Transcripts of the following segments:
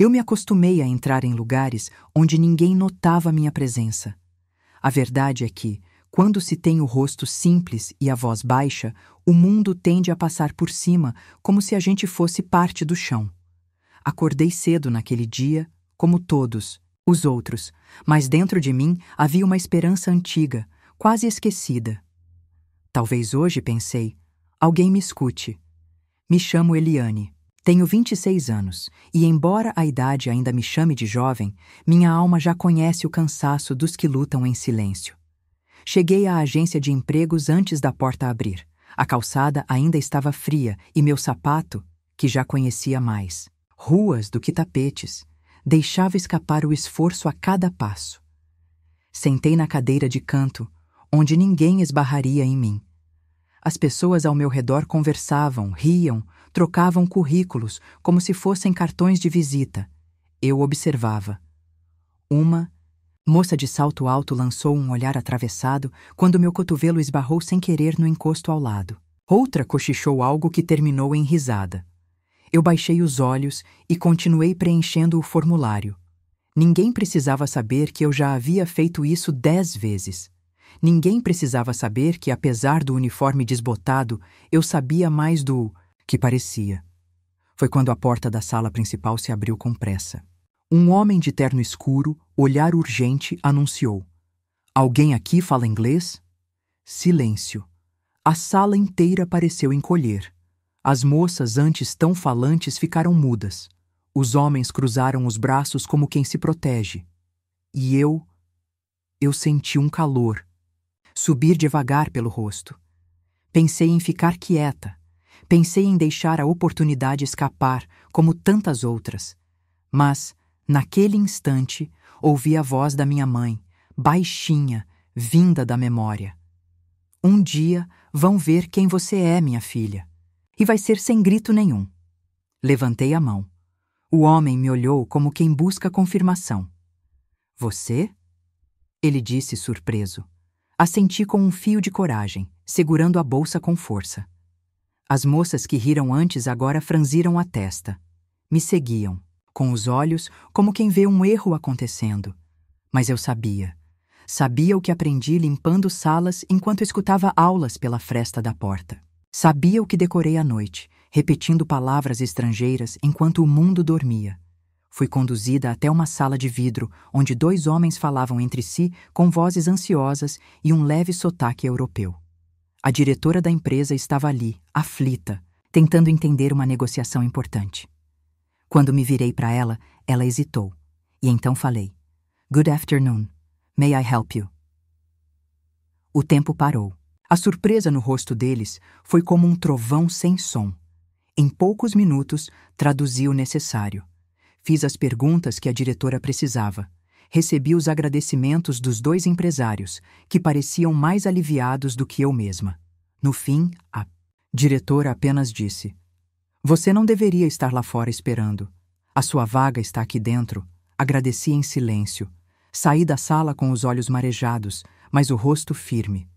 Eu me acostumei a entrar em lugares onde ninguém notava minha presença. A verdade é que, quando se tem o rosto simples e a voz baixa, o mundo tende a passar por cima como se a gente fosse parte do chão. Acordei cedo naquele dia, como todos, os outros, mas dentro de mim havia uma esperança antiga, quase esquecida. Talvez hoje, pensei, alguém me escute. Me chamo Eliane. Tenho 26 anos, e embora a idade ainda me chame de jovem, minha alma já conhece o cansaço dos que lutam em silêncio. Cheguei à agência de empregos antes da porta abrir. A calçada ainda estava fria e meu sapato, que já conhecia mais, ruas do que tapetes, deixava escapar o esforço a cada passo. Sentei na cadeira de canto, onde ninguém esbarraria em mim. As pessoas ao meu redor conversavam, riam, trocavam currículos como se fossem cartões de visita. Eu observava. Uma moça de salto alto lançou um olhar atravessado quando meu cotovelo esbarrou sem querer no encosto ao lado. Outra cochichou algo que terminou em risada. Eu baixei os olhos e continuei preenchendo o formulário. Ninguém precisava saber que eu já havia feito isso 10 vezes. Ninguém precisava saber que, apesar do uniforme desbotado, eu sabia mais do que parecia. Foi quando a porta da sala principal se abriu com pressa. Um homem de terno escuro, olhar urgente, anunciou: "Alguém aqui fala inglês?" Silêncio. A sala inteira pareceu encolher. As moças, antes tão falantes, ficaram mudas. Os homens cruzaram os braços como quem se protege. E eu senti um calor subir devagar pelo rosto. Pensei em ficar quieta. Pensei em deixar a oportunidade escapar, como tantas outras. Mas, naquele instante, ouvi a voz da minha mãe, baixinha, vinda da memória. "Um dia vão ver quem você é, minha filha. E vai ser sem grito nenhum." Levantei a mão. O homem me olhou como quem busca confirmação. "Você?" Ele disse surpreso. Assenti com um fio de coragem, segurando a bolsa com força. As moças que riram antes agora franziram a testa. Me seguiam, com os olhos como quem vê um erro acontecendo. Mas eu sabia. Sabia o que aprendi limpando salas enquanto escutava aulas pela fresta da porta. Sabia o que decorei à noite, repetindo palavras estrangeiras enquanto o mundo dormia. Fui conduzida até uma sala de vidro, onde 2 homens falavam entre si com vozes ansiosas e um leve sotaque europeu. A diretora da empresa estava ali, aflita, tentando entender uma negociação importante. Quando me virei para ela, ela hesitou. E então falei: "Good afternoon. May I help you?" O tempo parou. A surpresa no rosto deles foi como um trovão sem som. Em poucos minutos, traduzi o necessário. Fiz as perguntas que a diretora precisava. Recebi os agradecimentos dos 2 empresários, que pareciam mais aliviados do que eu mesma. No fim, a diretora apenas disse: "Você não deveria estar lá fora esperando. A sua vaga está aqui dentro." Agradeci em silêncio. Saí da sala com os olhos marejados, mas o rosto firme.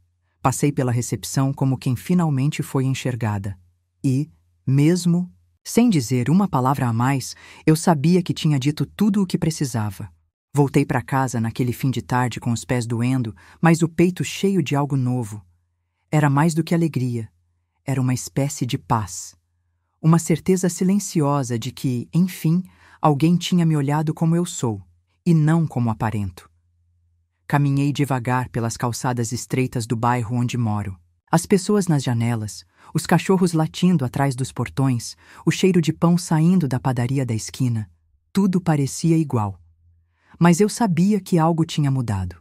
Passei pela recepção como quem finalmente foi enxergada. E, mesmo sem dizer uma palavra a mais, eu sabia que tinha dito tudo o que precisava. Voltei para casa naquele fim de tarde com os pés doendo, mas o peito cheio de algo novo. Era mais do que alegria. Era uma espécie de paz. Uma certeza silenciosa de que, enfim, alguém tinha me olhado como eu sou, e não como aparento. Caminhei devagar pelas calçadas estreitas do bairro onde moro. As pessoas nas janelas, os cachorros latindo atrás dos portões, o cheiro de pão saindo da padaria da esquina, tudo parecia igual. Mas eu sabia que algo tinha mudado.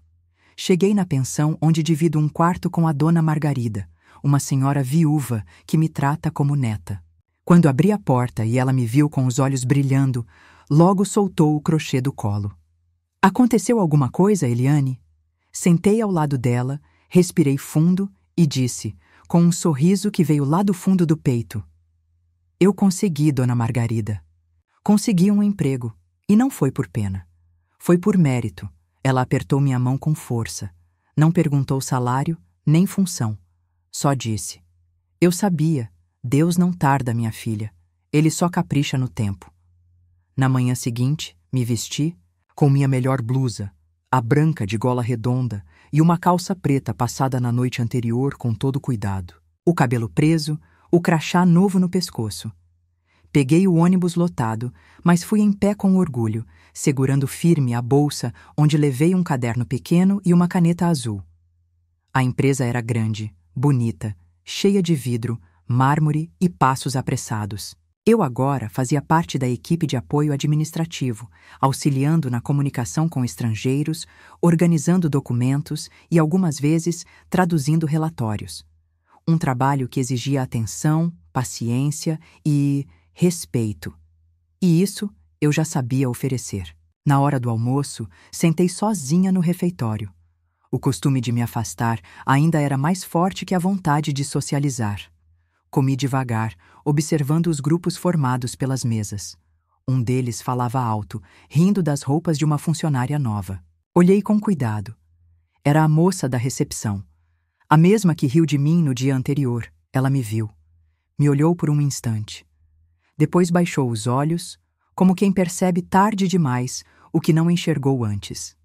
Cheguei na pensão onde divido um quarto com a dona Margarida, uma senhora viúva que me trata como neta. Quando abri a porta e ela me viu com os olhos brilhando, logo soltou o crochê do colo. "Aconteceu alguma coisa, Eliane?" Sentei ao lado dela, respirei fundo e disse, com um sorriso que veio lá do fundo do peito: "Eu consegui, dona Margarida. Consegui um emprego. E não foi por pena. Foi por mérito." Ela apertou minha mão com força. Não perguntou salário, nem função. Só disse: "Eu sabia. Deus não tarda, minha filha. Ele só capricha no tempo." Na manhã seguinte, me vesti com minha melhor blusa, a branca de gola redonda e uma calça preta passada na noite anterior com todo cuidado. O cabelo preso, o crachá novo no pescoço. Peguei o ônibus lotado, mas fui em pé com orgulho, segurando firme a bolsa onde levei um caderno pequeno e uma caneta azul. A empresa era grande, bonita, cheia de vidro, mármore e passos apressados. Eu agora fazia parte da equipe de apoio administrativo, auxiliando na comunicação com estrangeiros, organizando documentos e, algumas vezes, traduzindo relatórios. Um trabalho que exigia atenção, paciência e respeito. E isso eu já sabia oferecer. Na hora do almoço, sentei sozinha no refeitório. O costume de me afastar ainda era mais forte que a vontade de socializar. Comi devagar, observando os grupos formados pelas mesas. Um deles falava alto, rindo das roupas de uma funcionária nova. Olhei com cuidado. Era a moça da recepção. A mesma que riu de mim no dia anterior. Ela me viu. Me olhou por um instante. Depois baixou os olhos, como quem percebe tarde demais o que não enxergou antes.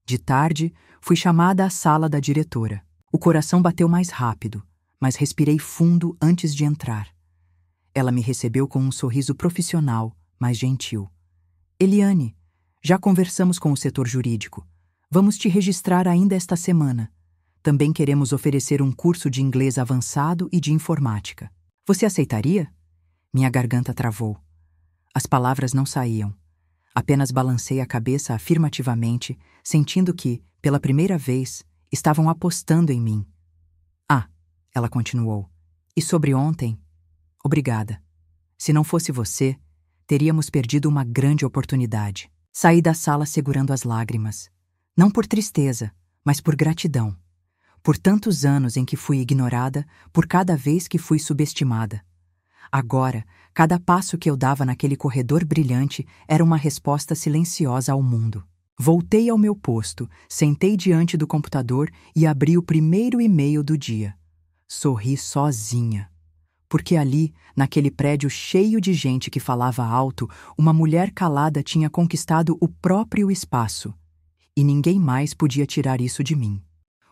De tarde, fui chamada à sala da diretora. O coração bateu mais rápido, mas respirei fundo antes de entrar. Ela me recebeu com um sorriso profissional, mas gentil. Eliane, já conversamos com o setor jurídico. Vamos te registrar ainda esta semana. Também queremos oferecer um curso de inglês avançado e de informática. Você aceitaria? Minha garganta travou. As palavras não saíam. Apenas balancei a cabeça afirmativamente, sentindo que, pela primeira vez, estavam apostando em mim. Ah, ela continuou. E sobre ontem? Obrigada. Se não fosse você, teríamos perdido uma grande oportunidade. Saí da sala segurando as lágrimas. Não por tristeza, mas por gratidão. Por tantos anos em que fui ignorada, por cada vez que fui subestimada. Agora, cada passo que eu dava naquele corredor brilhante era uma resposta silenciosa ao mundo. Voltei ao meu posto, sentei diante do computador e abri o primeiro e-mail do dia. Sorri sozinha. Porque ali, naquele prédio cheio de gente que falava alto, uma mulher calada tinha conquistado o próprio espaço. E ninguém mais podia tirar isso de mim.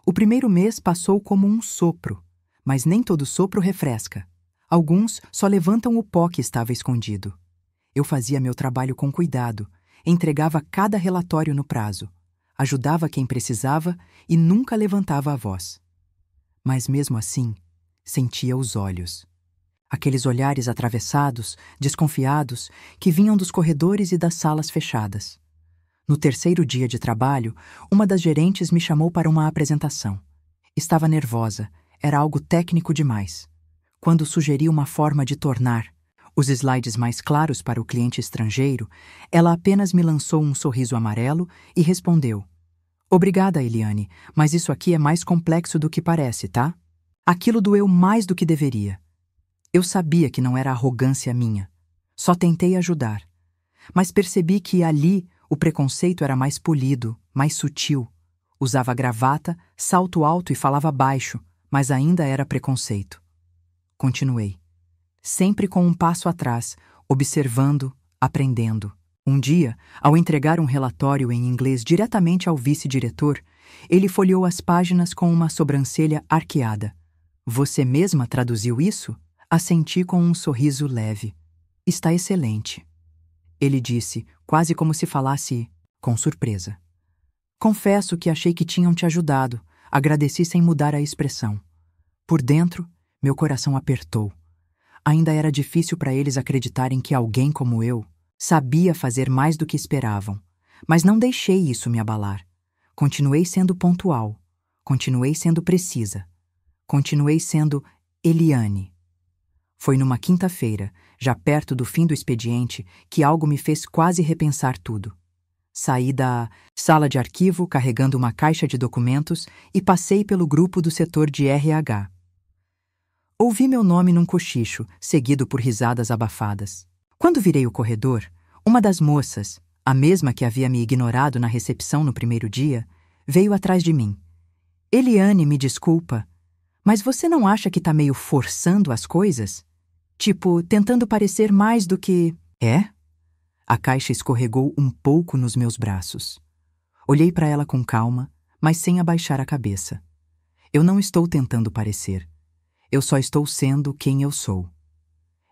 O primeiro mês passou como um sopro, mas nem todo sopro refresca. Alguns só levantam o pó que estava escondido. Eu fazia meu trabalho com cuidado, entregava cada relatório no prazo, ajudava quem precisava e nunca levantava a voz. Mas mesmo assim, sentia os olhos. Aqueles olhares atravessados, desconfiados, que vinham dos corredores e das salas fechadas. No terceiro dia de trabalho, uma das gerentes me chamou para uma apresentação. Estava nervosa, era algo técnico demais. Quando sugeri uma forma de tornar os slides mais claros para o cliente estrangeiro, ela apenas me lançou um sorriso amarelo e respondeu: Obrigada, Eliane, mas isso aqui é mais complexo do que parece, tá? Aquilo doeu mais do que deveria. Eu sabia que não era arrogância minha. Só tentei ajudar. Mas percebi que ali o preconceito era mais polido, mais sutil. Usava gravata, salto alto e falava baixo, mas ainda era preconceito. Continuei. Sempre com um passo atrás, observando, aprendendo. Um dia, ao entregar um relatório em inglês diretamente ao vice-diretor, ele folheou as páginas com uma sobrancelha arqueada. Você mesma traduziu isso? Assenti com um sorriso leve. Está excelente. Ele disse, quase como se falasse com surpresa. Confesso que achei que tinham te ajudado. Agradeci sem mudar a expressão. Por dentro, meu coração apertou. Ainda era difícil para eles acreditarem que alguém como eu sabia fazer mais do que esperavam. Mas não deixei isso me abalar. Continuei sendo pontual. Continuei sendo precisa. Continuei sendo Eliane. Foi numa quinta-feira, já perto do fim do expediente, que algo me fez quase repensar tudo. Saí da sala de arquivo carregando uma caixa de documentos e passei pelo grupo do setor de RH. Ouvi meu nome num cochicho, seguido por risadas abafadas. Quando virei o corredor, uma das moças, a mesma que havia me ignorado na recepção no primeiro dia, veio atrás de mim. Eliane, me desculpa, mas você não acha que tá meio forçando as coisas? Tipo, tentando parecer mais do que... É? A caixa escorregou um pouco nos meus braços. Olhei para ela com calma, mas sem abaixar a cabeça. Eu não estou tentando parecer. Eu só estou sendo quem eu sou.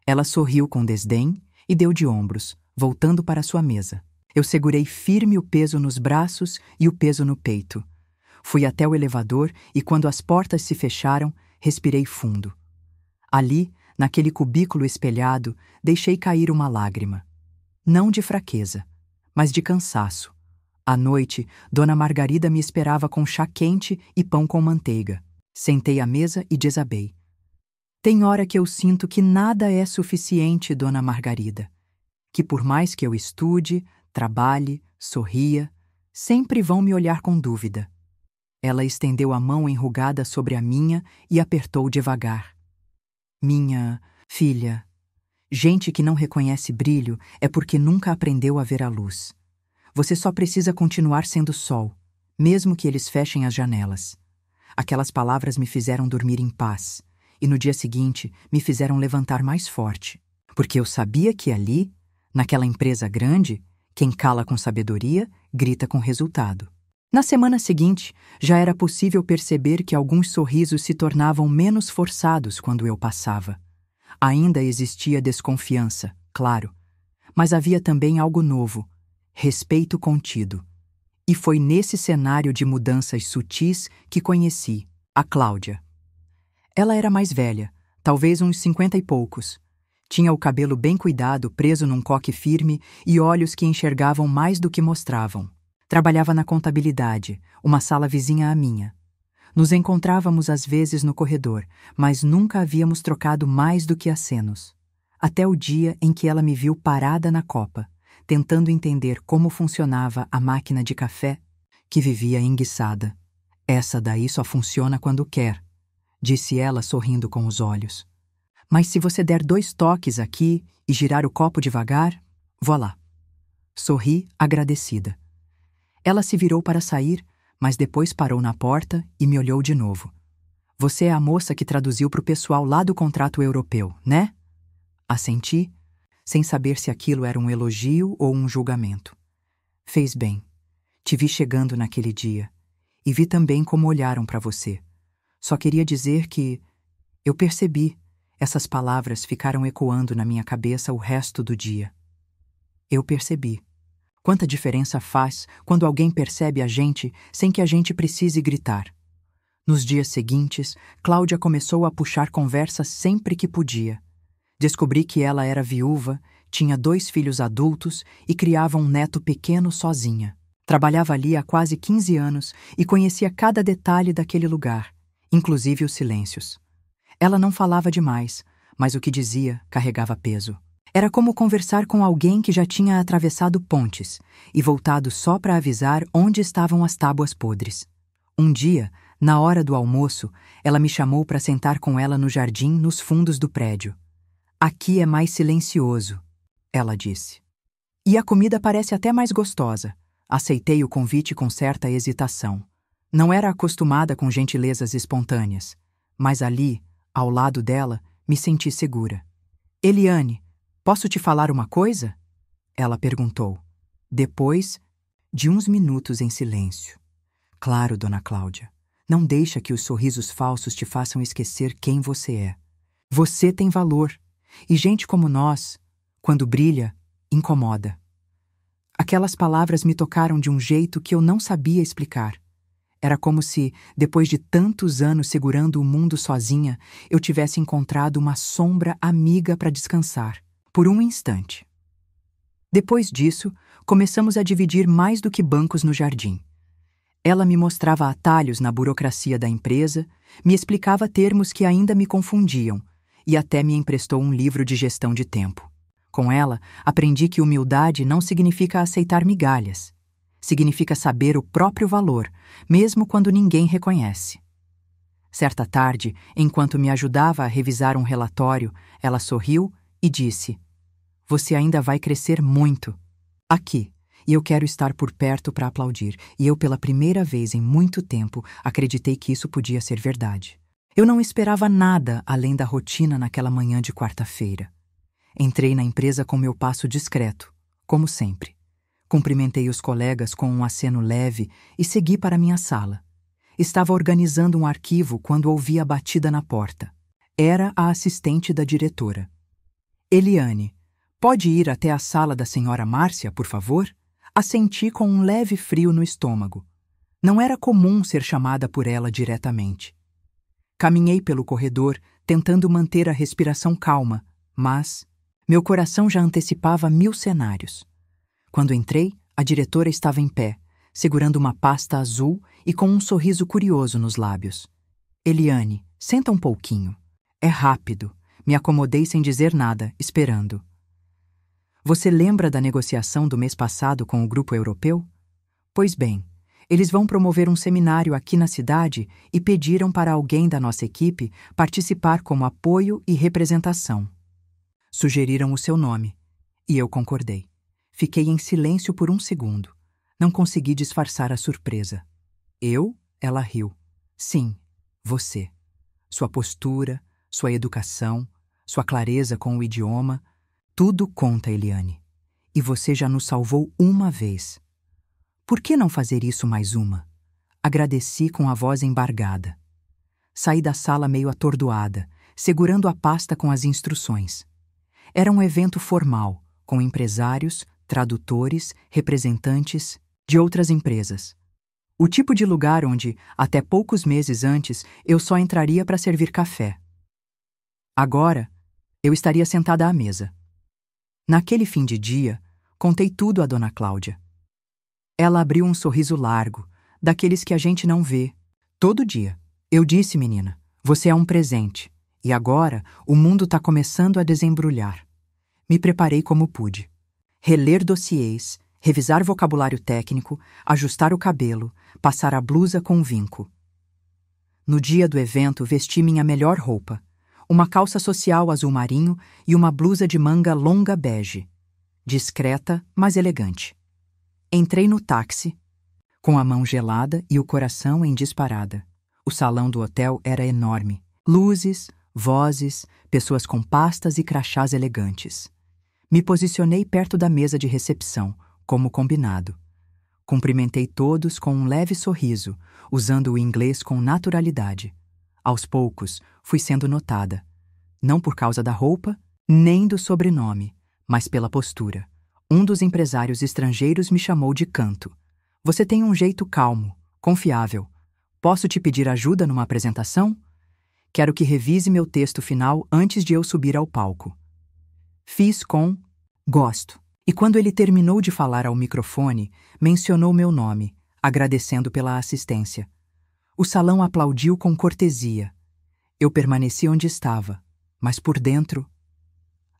Ela sorriu com desdém e deu de ombros, voltando para sua mesa. Eu segurei firme o peso nos braços e o peso no peito. Fui até o elevador e, quando as portas se fecharam, respirei fundo. Ali, naquele cubículo espelhado, deixei cair uma lágrima. Não de fraqueza, mas de cansaço. À noite, Dona Margarida me esperava com chá quente e pão com manteiga. Sentei à mesa e desabei. Tem hora que eu sinto que nada é suficiente, Dona Margarida. Que por mais que eu estude, trabalhe, sorria, sempre vão me olhar com dúvida. Ela estendeu a mão enrugada sobre a minha e apertou devagar. Minha filha, gente que não reconhece brilho é porque nunca aprendeu a ver a luz. Você só precisa continuar sendo sol, mesmo que eles fechem as janelas. Aquelas palavras me fizeram dormir em paz, e no dia seguinte me fizeram levantar mais forte, porque eu sabia que ali, naquela empresa grande, quem cala com sabedoria, grita com resultado. Na semana seguinte, já era possível perceber que alguns sorrisos se tornavam menos forçados quando eu passava. Ainda existia desconfiança, claro, mas havia também algo novo, respeito contido. E foi nesse cenário de mudanças sutis que conheci a Cláudia. Ela era mais velha, talvez uns 50 e poucos. Tinha o cabelo bem cuidado, preso num coque firme e olhos que enxergavam mais do que mostravam. Trabalhava na contabilidade, uma sala vizinha à minha. Nos encontrávamos às vezes no corredor, mas nunca havíamos trocado mais do que acenos. Até o dia em que ela me viu parada na copa, tentando entender como funcionava a máquina de café, que vivia enguiçada. Essa daí só funciona quando quer, disse ela sorrindo com os olhos. Mas se você der 2 toques aqui e girar o copo devagar, voilá. Sorri agradecida. Ela se virou para sair, mas depois parou na porta e me olhou de novo. Você é a moça que traduziu para o pessoal lá do contrato europeu, né? Assenti, sem saber se aquilo era um elogio ou um julgamento. Fez bem. Te vi chegando naquele dia e vi também como olharam para você. Só queria dizer que eu percebi. Essas palavras ficaram ecoando na minha cabeça o resto do dia. Eu percebi. Quanta diferença faz quando alguém percebe a gente sem que a gente precise gritar. Nos dias seguintes, Cláudia começou a puxar conversa sempre que podia. Descobri que ela era viúva, tinha 2 filhos adultos e criava um neto pequeno sozinha. Trabalhava ali há quase 15 anos e conhecia cada detalhe daquele lugar, inclusive os silêncios. Ela não falava demais, mas o que dizia carregava peso. Era como conversar com alguém que já tinha atravessado pontes e voltado só para avisar onde estavam as tábuas podres. Um dia, na hora do almoço, ela me chamou para sentar com ela no jardim nos fundos do prédio. Aqui é mais silencioso, ela disse. E a comida parece até mais gostosa. Aceitei o convite com certa hesitação. Não era acostumada com gentilezas espontâneas, mas ali, ao lado dela, me senti segura. Eliane, posso te falar uma coisa? Ela perguntou, depois de uns minutos em silêncio. Claro, Dona Cláudia. Não deixa que os sorrisos falsos te façam esquecer quem você é. Você tem valor, e gente como nós, quando brilha, incomoda. Aquelas palavras me tocaram de um jeito que eu não sabia explicar. Era como se, depois de tantos anos segurando o mundo sozinha, eu tivesse encontrado uma sombra amiga para descansar, por um instante. Depois disso, começamos a dividir mais do que bancos no jardim. Ela me mostrava atalhos na burocracia da empresa, me explicava termos que ainda me confundiam e até me emprestou um livro de gestão de tempo. Com ela, aprendi que humildade não significa aceitar migalhas. Significa saber o próprio valor, mesmo quando ninguém reconhece. Certa tarde, enquanto me ajudava a revisar um relatório, ela sorriu e disse: "Você ainda vai crescer muito. Aqui. E eu quero estar por perto para aplaudir." E eu, pela primeira vez em muito tempo, acreditei que isso podia ser verdade. Eu não esperava nada além da rotina naquela manhã de quarta-feira. Entrei na empresa com meu passo discreto, como sempre. Cumprimentei os colegas com um aceno leve e segui para minha sala. Estava organizando um arquivo quando ouvi a batida na porta. Era a assistente da diretora. Eliane, pode ir até a sala da senhora Márcia, por favor? Assenti com um leve frio no estômago. Não era comum ser chamada por ela diretamente. Caminhei pelo corredor, tentando manter a respiração calma, mas meu coração já antecipava 1000 cenários. Quando entrei, a diretora estava em pé, segurando uma pasta azul e com um sorriso curioso nos lábios. Eliane, senta um pouquinho. É rápido. Me acomodei sem dizer nada, esperando. Você lembra da negociação do mês passado com o grupo europeu? Pois bem, eles vão promover um seminário aqui na cidade e pediram para alguém da nossa equipe participar como apoio e representação. Sugeriram o seu nome, e eu concordei. Fiquei em silêncio por um segundo. Não consegui disfarçar a surpresa. Eu? Ela riu. Sim, você. Sua postura, sua educação, sua clareza com o idioma, tudo conta, Eliane. E você já nos salvou uma vez. Por que não fazer isso mais uma? Agradeci com a voz embargada. Saí da sala meio atordoada, segurando a pasta com as instruções. Era um evento formal, com empresários, tradutores, representantes de outras empresas. O tipo de lugar onde, até poucos meses antes, eu só entraria para servir café. Agora, eu estaria sentada à mesa. Naquele fim de dia, contei tudo à dona Cláudia. Ela abriu um sorriso largo, daqueles que a gente não vê todo dia. Eu disse, menina, você é um presente. E agora, o mundo está começando a desembrulhar. Me preparei como pude. Reler dossiês, revisar vocabulário técnico, ajustar o cabelo, passar a blusa com vinco. No dia do evento, vesti minha melhor roupa. Uma calça social azul marinho e uma blusa de manga longa bege. Discreta, mas elegante. Entrei no táxi, com a mão gelada e o coração em disparada. O salão do hotel era enorme. Luzes, vozes, pessoas com pastas e crachás elegantes. Me posicionei perto da mesa de recepção, como combinado. Cumprimentei todos com um leve sorriso, usando o inglês com naturalidade. Aos poucos, fui sendo notada. Não por causa da roupa, nem do sobrenome, mas pela postura. Um dos empresários estrangeiros me chamou de canto. Você tem um jeito calmo, confiável. Posso te pedir ajuda numa apresentação? Quero que revise meu texto final antes de eu subir ao palco. Fiz com gosto. E quando ele terminou de falar ao microfone, mencionou meu nome, agradecendo pela assistência. O salão aplaudiu com cortesia. Eu permaneci onde estava, mas por dentro,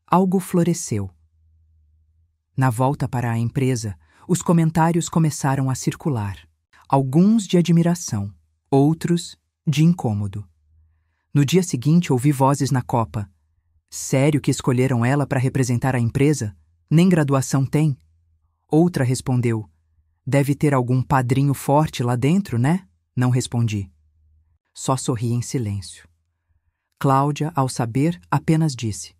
algo floresceu. Na volta para a empresa, os comentários começaram a circular. Alguns de admiração, outros de incômodo. No dia seguinte, ouvi vozes na copa. Sério que escolheram ela para representar a empresa? Nem graduação tem? Outra respondeu. Deve ter algum padrinho forte lá dentro, né? Não respondi. Só sorri em silêncio. Cláudia, ao saber, apenas disse.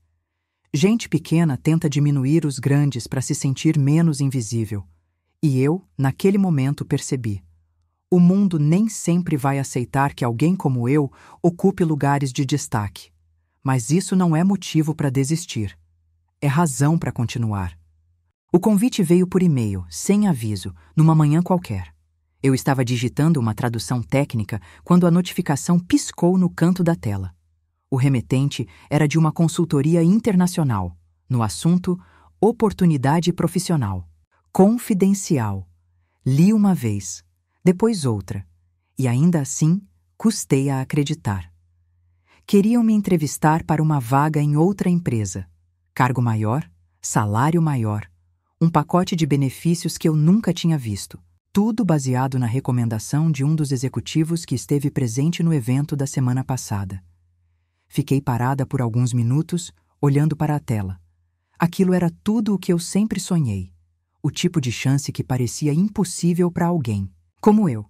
Gente pequena tenta diminuir os grandes para se sentir menos invisível. E eu, naquele momento, percebi. O mundo nem sempre vai aceitar que alguém como eu ocupe lugares de destaque. Mas isso não é motivo para desistir. É razão para continuar. O convite veio por e-mail, sem aviso, numa manhã qualquer. Eu estava digitando uma tradução técnica quando a notificação piscou no canto da tela. O remetente era de uma consultoria internacional, no assunto oportunidade profissional. Confidencial. Li uma vez, depois outra, e ainda assim custei a acreditar. Queriam me entrevistar para uma vaga em outra empresa. Cargo maior, salário maior, um pacote de benefícios que eu nunca tinha visto. Tudo baseado na recomendação de um dos executivos que esteve presente no evento da semana passada. Fiquei parada por alguns minutos, olhando para a tela. Aquilo era tudo o que eu sempre sonhei. O tipo de chance que parecia impossível para alguém, como eu.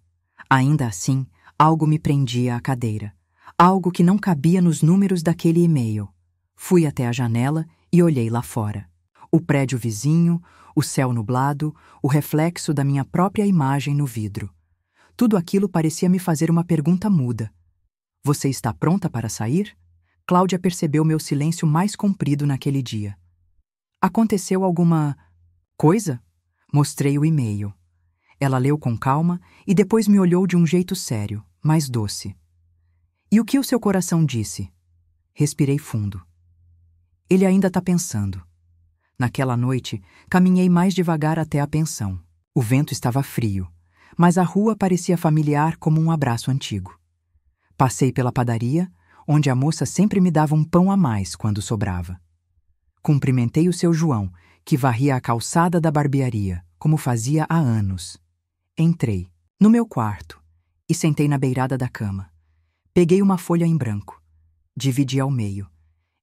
Ainda assim, algo me prendia à cadeira. Algo que não cabia nos números daquele e-mail. Fui até a janela e olhei lá fora. O prédio vizinho, O céu nublado, o reflexo da minha própria imagem no vidro. Tudo aquilo parecia me fazer uma pergunta muda. Você está pronta para sair? Cláudia percebeu meu silêncio mais comprido naquele dia. Aconteceu alguma coisa? Mostrei o e-mail. Ela leu com calma e depois me olhou de um jeito sério, mais doce. E o que o seu coração disse? Respirei fundo. Ele ainda está pensando. Naquela noite, caminhei mais devagar até a pensão. O vento estava frio, mas a rua parecia familiar como um abraço antigo. Passei pela padaria, onde a moça sempre me dava um pão a mais quando sobrava. Cumprimentei o seu João, que varria a calçada da barbearia, como fazia há anos. Entrei, no meu quarto, e sentei na beirada da cama. Peguei uma folha em branco. Dividi ao meio.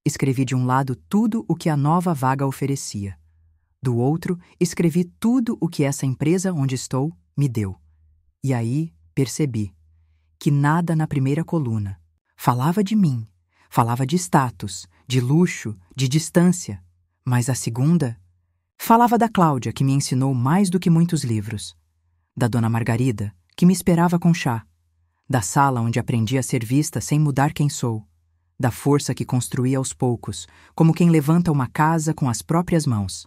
Escrevi de um lado tudo o que a nova vaga oferecia. Do outro, escrevi tudo o que essa empresa onde estou me deu. E aí, percebi que nada na primeira coluna falava de mim, falava de status, de luxo, de distância. Mas a segunda falava da Cláudia, que me ensinou mais do que muitos livros. Da Dona Margarida, que me esperava com chá. Da sala onde aprendi a ser vista sem mudar quem sou. Da força que construí aos poucos, como quem levanta uma casa com as próprias mãos.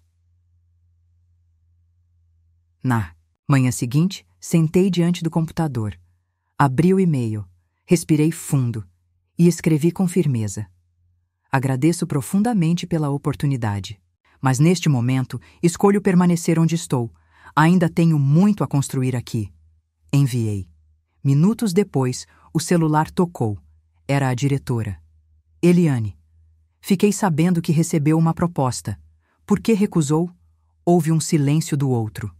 Na manhã seguinte, sentei diante do computador. Abri o e-mail, respirei fundo e escrevi com firmeza. Agradeço profundamente pela oportunidade, mas neste momento escolho permanecer onde estou. Ainda tenho muito a construir aqui. Enviei. Minutos depois, o celular tocou. Era a diretora. Eliane. Fiquei sabendo que recebeu uma proposta. Por que recusou? Houve um silêncio do outro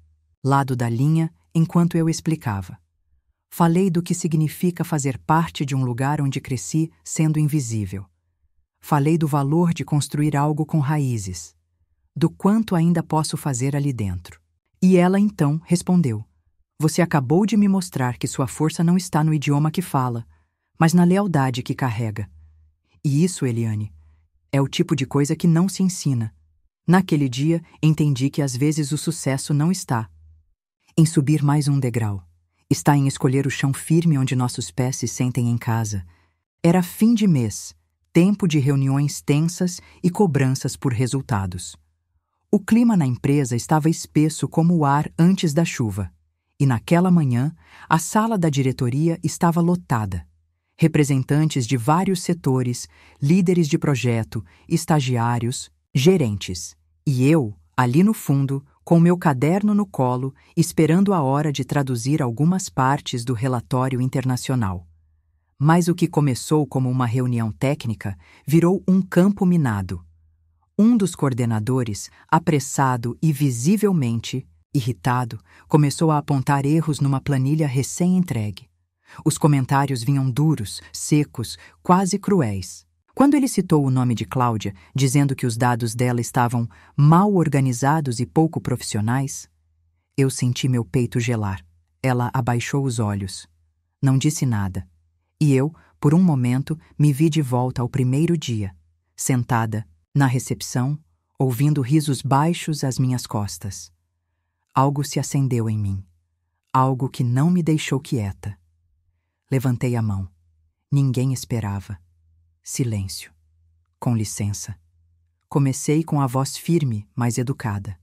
lado da linha enquanto eu explicava. Falei do que significa fazer parte de um lugar onde cresci sendo invisível. Falei do valor de construir algo com raízes, do quanto ainda posso fazer ali dentro. E ela então respondeu: Você acabou de me mostrar que sua força não está no idioma que fala, mas na lealdade que carrega. E isso, Eliane, é o tipo de coisa que não se ensina. Naquele dia, entendi que às vezes o sucesso não está em subir mais um degrau. Está em escolher o chão firme onde nossos pés se sentem em casa. Era fim de mês, tempo de reuniões tensas e cobranças por resultados. O clima na empresa estava espesso como o ar antes da chuva. E naquela manhã, a sala da diretoria estava lotada. Representantes de vários setores, líderes de projeto, estagiários, gerentes. E eu, ali no fundo, com meu caderno no colo, esperando a hora de traduzir algumas partes do relatório internacional. Mas o que começou como uma reunião técnica virou um campo minado. Um dos coordenadores, apressado e visivelmente irritado, começou a apontar erros numa planilha recém-entregue. Os comentários vinham duros, secos, quase cruéis. Quando ele citou o nome de Cláudia, dizendo que os dados dela estavam mal organizados e pouco profissionais, eu senti meu peito gelar. Ela abaixou os olhos. Não disse nada. E eu, por um momento, me vi de volta ao primeiro dia, sentada, na recepção, ouvindo risos baixos às minhas costas. Algo se acendeu em mim. Algo que não me deixou quieta. Levantei a mão. Ninguém esperava. Silêncio. Com licença. Comecei com a voz firme, mas educada.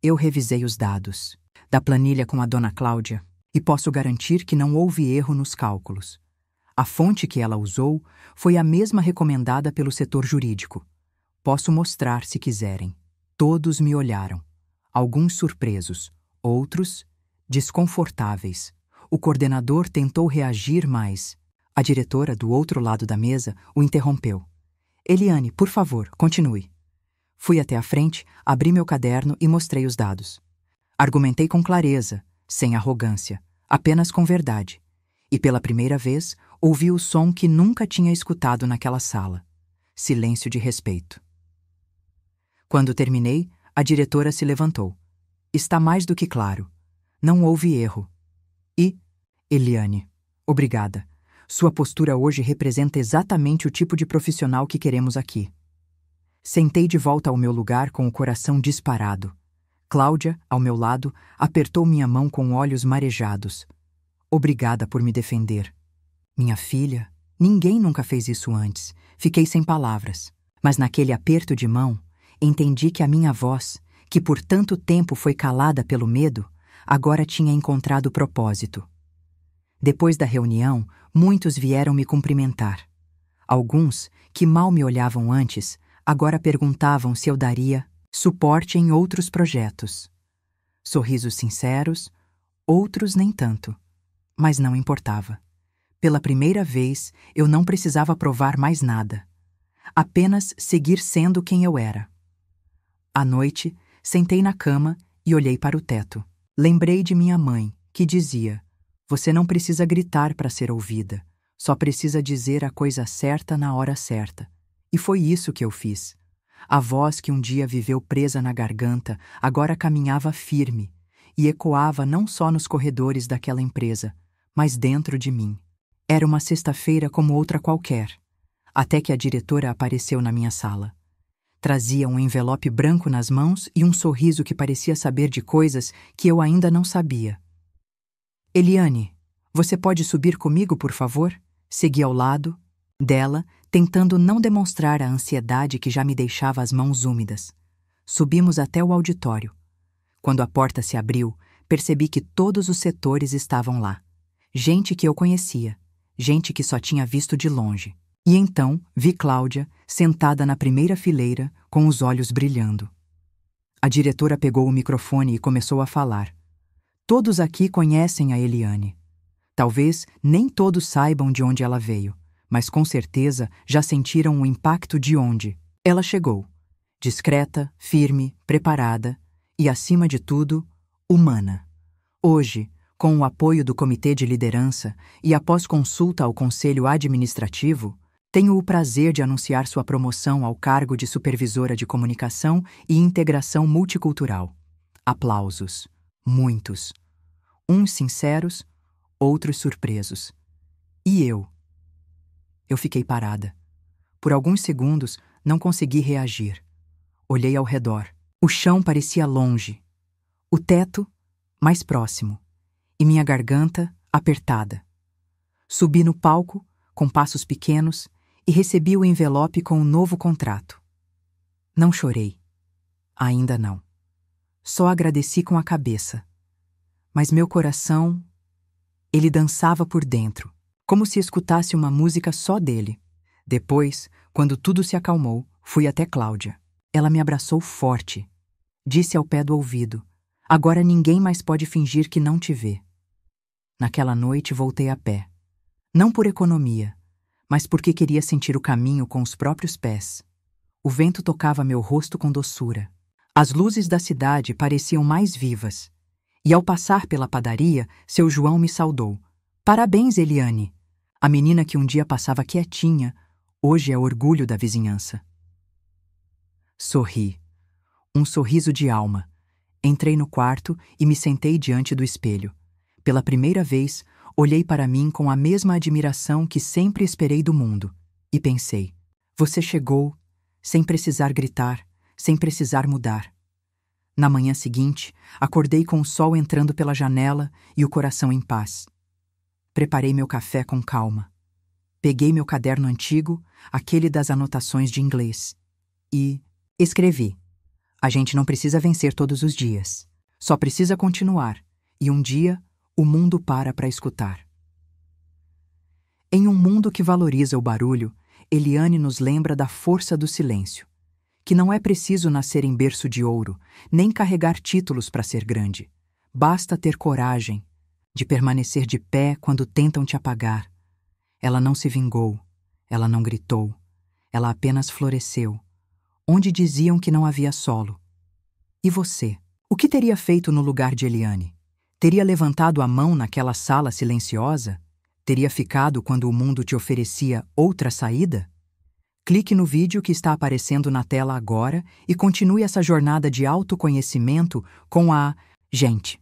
Eu revisei os dados da planilha com a Dona Cláudia e posso garantir que não houve erro nos cálculos. A fonte que ela usou foi a mesma recomendada pelo setor jurídico. Posso mostrar se quiserem. Todos me olharam. Alguns surpresos, outros desconfortáveis. O coordenador tentou reagir, mas a diretora, do outro lado da mesa, o interrompeu. Eliane, por favor, continue. Fui até a frente, abri meu caderno e mostrei os dados. Argumentei com clareza, sem arrogância, apenas com verdade. E pela primeira vez, ouvi o som que nunca tinha escutado naquela sala. Silêncio de respeito. Quando terminei, a diretora se levantou. Está mais do que claro. Não houve erro. E, Eliane, obrigada. Sua postura hoje representa exatamente o tipo de profissional que queremos aqui. Sentei de volta ao meu lugar com o coração disparado. Cláudia, ao meu lado, apertou minha mão com olhos marejados. Obrigada por me defender. Minha filha, ninguém nunca fez isso antes. Fiquei sem palavras. Mas naquele aperto de mão, entendi que a minha voz, que por tanto tempo foi calada pelo medo, agora tinha encontrado propósito. Depois da reunião, muitos vieram me cumprimentar. Alguns, que mal me olhavam antes, agora perguntavam se eu daria suporte em outros projetos. Sorrisos sinceros, outros nem tanto. Mas não importava. Pela primeira vez, eu não precisava provar mais nada. Apenas seguir sendo quem eu era. À noite, sentei na cama e olhei para o teto. Lembrei de minha mãe, que dizia: "Você não precisa gritar para ser ouvida, só precisa dizer a coisa certa na hora certa." E foi isso que eu fiz. A voz que um dia viveu presa na garganta agora caminhava firme e ecoava não só nos corredores daquela empresa, mas dentro de mim. Era uma sexta-feira como outra qualquer, até que a diretora apareceu na minha sala. Trazia um envelope branco nas mãos e um sorriso que parecia saber de coisas que eu ainda não sabia. "Eliane, você pode subir comigo, por favor?" Segui ao lado dela, tentando não demonstrar a ansiedade que já me deixava as mãos úmidas. Subimos até o auditório. Quando a porta se abriu, percebi que todos os setores estavam lá. Gente que eu conhecia, gente que só tinha visto de longe. E então vi Cláudia, sentada na primeira fileira, com os olhos brilhando. A diretora pegou o microfone e começou a falar. "Todos aqui conhecem a Eliane. Talvez nem todos saibam de onde ela veio, mas com certeza já sentiram o impacto de onde ela chegou. Discreta, firme, preparada e, acima de tudo, humana. Hoje, com o apoio do Comitê de Liderança e após consulta ao Conselho Administrativo, tenho o prazer de anunciar sua promoção ao cargo de Supervisora de Comunicação e Integração Multicultural." Aplausos. Muitos. Uns sinceros, outros surpresos. E eu? Eu fiquei parada. Por alguns segundos, não consegui reagir. Olhei ao redor. O chão parecia longe. O teto, mais próximo. E minha garganta, apertada. Subi no palco, com passos pequenos, e recebi o envelope com um novo contrato. Não chorei. Ainda não. Só agradeci com a cabeça. Mas meu coração, ele dançava por dentro, como se escutasse uma música só dele. Depois, quando tudo se acalmou, fui até Cláudia. Ela me abraçou forte. Disse ao pé do ouvido: "Agora ninguém mais pode fingir que não te vê." Naquela noite voltei a pé. Não por economia, mas porque queria sentir o caminho com os próprios pés. O vento tocava meu rosto com doçura. As luzes da cidade pareciam mais vivas. E ao passar pela padaria, seu João me saudou. "Parabéns, Eliane." A menina que um dia passava quietinha, hoje é orgulho da vizinhança. Sorri. Um sorriso de alma. Entrei no quarto e me sentei diante do espelho. Pela primeira vez, olhei para mim com a mesma admiração que sempre esperei do mundo. E pensei: você chegou, sem precisar gritar, sem precisar mudar. Na manhã seguinte, acordei com o sol entrando pela janela e o coração em paz. Preparei meu café com calma. Peguei meu caderno antigo, aquele das anotações de inglês, e escrevi: "A gente não precisa vencer todos os dias. Só precisa continuar, e um dia o mundo para escutar." Em um mundo que valoriza o barulho, Eliane nos lembra da força do silêncio, que não é preciso nascer em berço de ouro, nem carregar títulos para ser grande. Basta ter coragem de permanecer de pé quando tentam te apagar. Ela não se vingou, ela não gritou, ela apenas floresceu, onde diziam que não havia solo. E você? O que teria feito no lugar de Eliane? Teria levantado a mão naquela sala silenciosa? Teria ficado quando o mundo te oferecia outra saída? Clique no vídeo que está aparecendo na tela agora e continue essa jornada de autoconhecimento com a gente.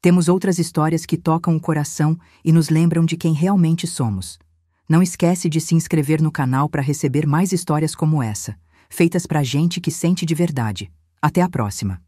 Temos outras histórias que tocam o coração e nos lembram de quem realmente somos. Não esquece de se inscrever no canal para receber mais histórias como essa, feitas para gente que sente de verdade. Até a próxima!